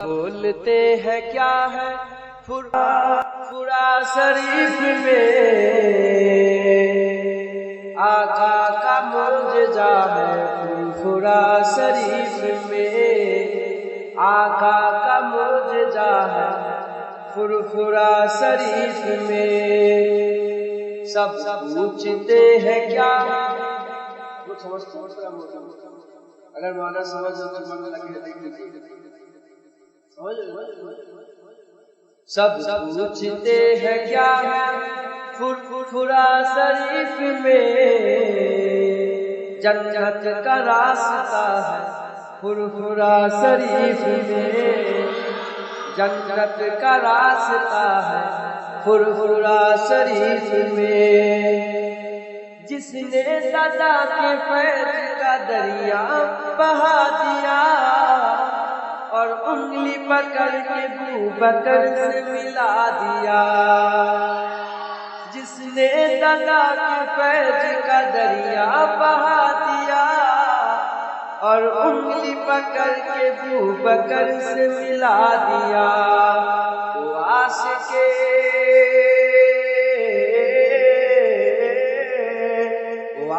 بولتے ہیں کیا ہے فرا شریف میں آقا کا معجزہ ہے فرا شریف میں آقا کا معجزہ ہے فرا شریف میں سب پوچھتے ہیں کیا اگر مانا سمجھ سب پوچھتے ہیں کیا فرا شریف میں جنت کا راستہ ہے فرا شریف میں جنت کا راستہ ہے فرا شریف میں جس نے دادا کے فیض کا دریا بہا دیا اور انگلی پکڑ کے بکر سے ملا دیا جس نے دادا کے فیض کا دریا بہا دیا اور انگلی پکڑ کے بکر سے ملا دیا وہ عاشق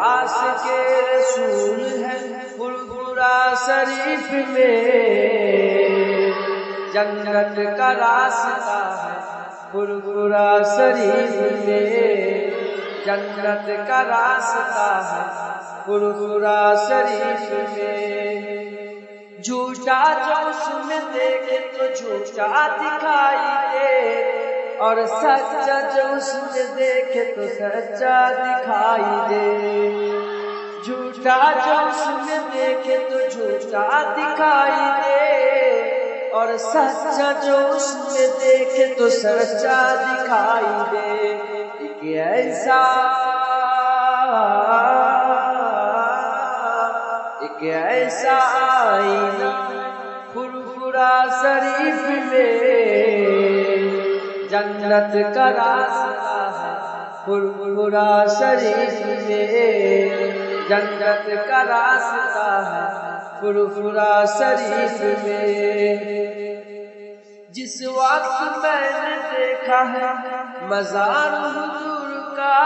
عاشق رسول ہے فرا شریف میں جنت کا راستہ ہے فرا شریف میں جنت کا راستہ ہے فرا شریف میں جھوٹا جو اس میں دیکھے تو جھوٹا دکھائی دے اور سچا جو اس میں دیکھے تو سچا دکھائی دے جھوٹا جو اس میں دیکھے تو جھوٹا دکھائی دے اور سچا جو اس میں دیکھے تو سچا دکھائی دے ایک ایسا آئینہ فرا شریف میں جنت کا راستہ ہے فرا شریف میں جنت کا راستہ ہے فرا شریف میں جس وقت میں نے دیکھا ہے مزار حضور کا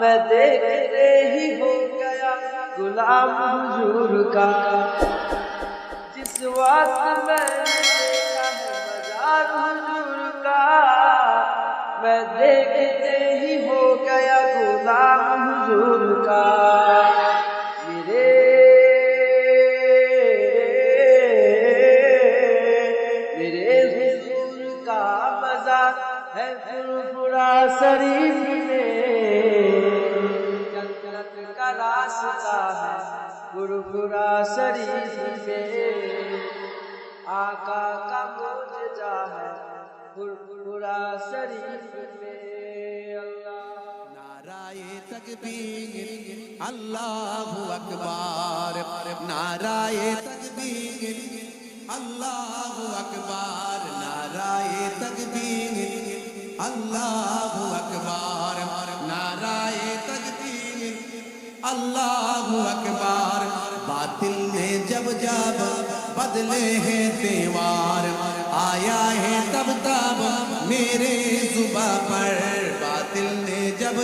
میں دیکھتے ہی ہو گیا غلام حضور کا جس وقت میں نے دیکھا ہے مزار حضور کا میں دیکھتے ہی ہو گیا غلام حضور کا میرے حضور کا مزار ہے فرا شریف میں جنت کا راستہ ہے فرا شریف میں آقا کا معجزہ ہے فرا شریف میں نعرہ تکبیر اللہ اکبر نعرہ تکبیر اللہ اکبر نعرہ تکبیر اللہ اکبر نعرہ تکبیر اللہ اکبر باطل نے جب بدلے ہیں تیوار آیا ہے تب میرے زباں پر باطل نے جب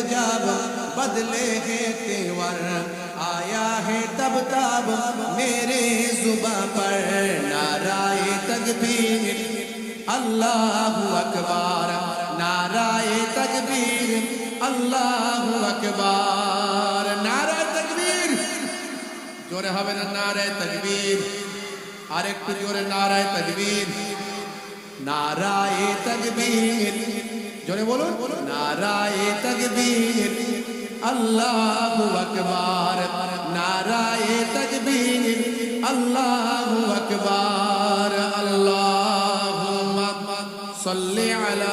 بدلے ہیں تیوار آیا ہے تب میرے زباں پر نعرہ تکبیر اللہ اکبر نعرہ تکبیر اللہ اکبر نعرہ تکبیر جورے ہوے نعرہ تکبیر آریک جورے نعرہ تکبیر نعرہ تکبیر جورے بولو نعرہ تکبیر اللہ اکبر نعرہ تکبیر اللہ اکبر اللہم صلی علی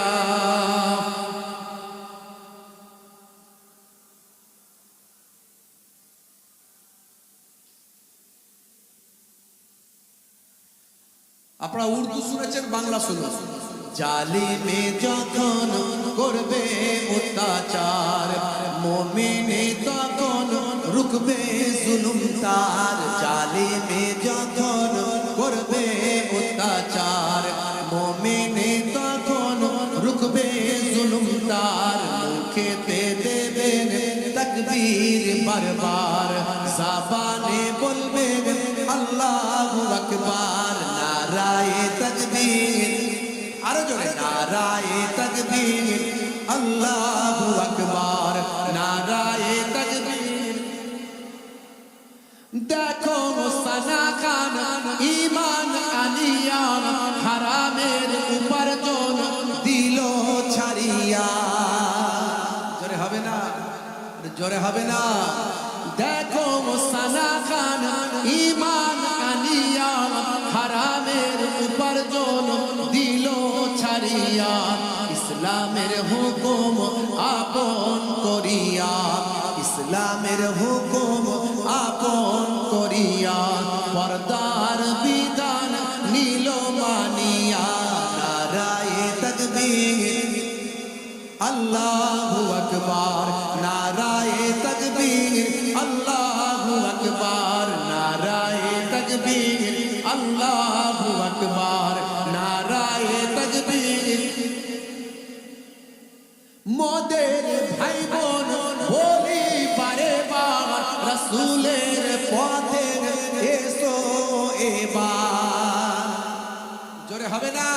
اپنا اردو শুনেছেন বাংলা শুনুন জালিমে যখন করবে অত্যাচার মুমিনে তখন রুখবে জুলুম তার জালিমে যখন করবে অত্যাচার মুমিনে তখন রুখবে জুলুম তার মুখেতে দেবেন তাকবীর বারবার জবানে বলবেন আল্লাহু আকবার নারায়ে তাকবীর আরো জোরে নারায়ে তাকবীর আল্লাহু আকবার নারায়ে তাকবীর দেখো সানা খান ঈমান আনিয়া হারামের উপার্জন দিল ছাড়িয়া জোরে হবে না জোরে হবে না দেখো সানা খান ঈমান আনিয়া হারামের উপার্জন দিল ছাড়িয়া ইসলামের হুকুম আপন করিয়া ইসলামের হুকুম আপন করিয়া পর্দার বিধান নীল মানিয়া নারায়ে তাকবীর আল্লাহু আকবার নারায়ে তাকবীর আল্লাহু আকবার নারায়ে তাকবীর আল্লাহু আকবার নারায়ে তাকবীর মোদের ভাই বোন বলি বারে বার রাসূলের পথে এসো এবার জোরে হবে না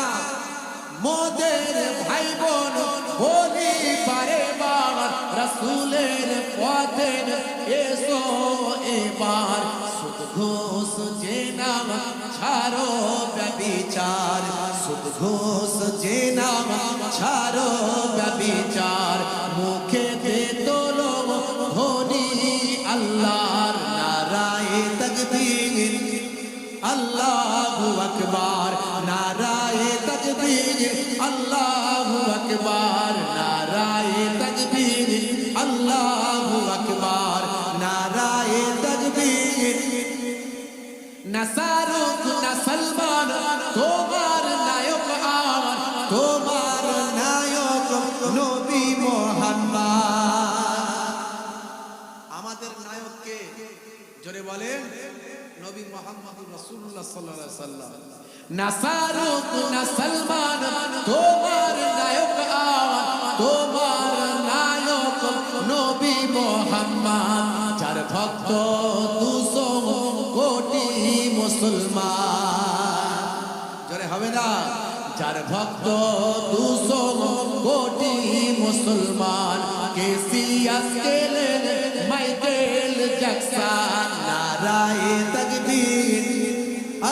মোদের ভাই বোন বলি বারে বার রাসূলের পথে এসো এবার সুদ ঘুষ জেনা ছাড়ো ব্যভিচার সুদ ঘুষ জেনা ছাড়ো ব্যভিচার মুখেতে তোলো ধ্বনি আল্লাহর নারায়ে তাকবীর আল্লাহু আকবার নারায়ে তাকবীর আল্লাহু আকবার নারায়ে তাকবীর আল্লাহু আকবার নারায়ে তাকবীর নাসারুক না সলমান তোমার নায়ক আমার তোমার নায়ক নবী মুহাম্মদ আমাদের নায়ক কে জোরে বলেন নবী মুহাম্মদুর রাসূলুল্লাহ সাল্লাল্লাহু আলাইহি ওয়াসাল্লাম নাসারুক না সলমান তোমার নায়ক আমার তোমার নায়ক নবী মুহাম্মদ যার ভক্ত 200 কোটি মুসলমান জোরে হবে না যার ভক্ত 200 কোটি মুসলমান কেসিয়াস কেলেন মাইকেল জ্যাকসন নারায়ে তাকবীর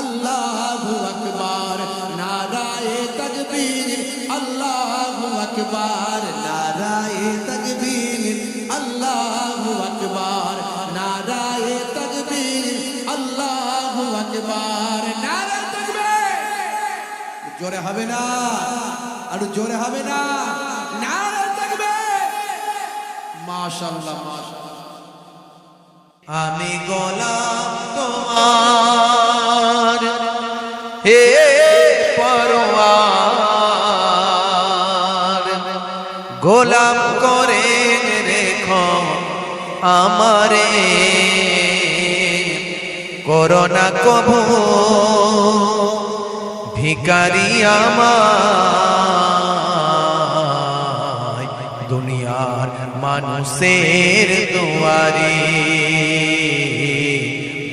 আল্লাহু আকবার নারায়ে তাকবীর আল্লাহু আকবার নারায়ে তাকবীর আল্লাহু আকবার নারায়ে তাকবীর আল্লাহু আকবার নারায়ে তাকবীর জোরে হবে না আর জোরে হবে না নারায়ে তাকবীর মাশাআল্লাহ মাশাআল্লাহ আমি গোলাম তোমার হে পরওয়ার গোলাম করে রেখো আমারে করোনা কভু ভিখারি আমায় দুনিয়ার মানুষের দুয়ারে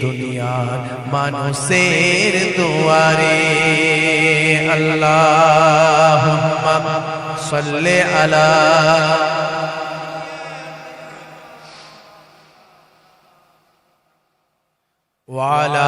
দুনিয়ার মানুষের দুয়ারে আল্লাহুম্মা সাল্লি আলা ওয়া আলা